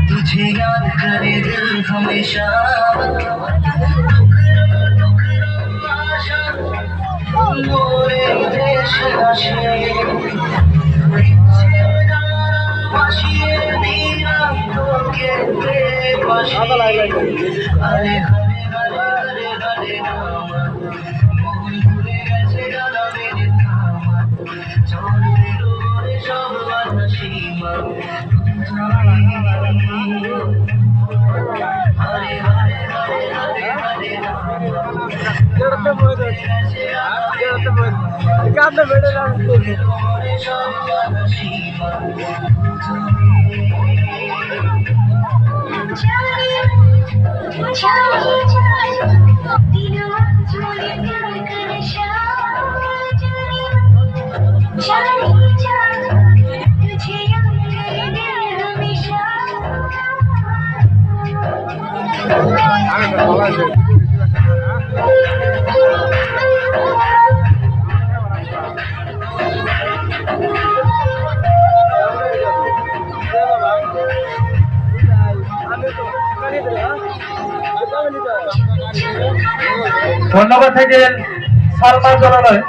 तुझे याद करे दिल हमेशा मोरे देश আসে বাসিয়ে দিলাম তোকে পাশে আরে হরে হরে হরে হরে রাম মন ভুলে গেছে গানের থামা চলে রে সব সীমা হরে হরে হরে হরে হরে ধন্যবাদ থাকেন সালমান জলালয়।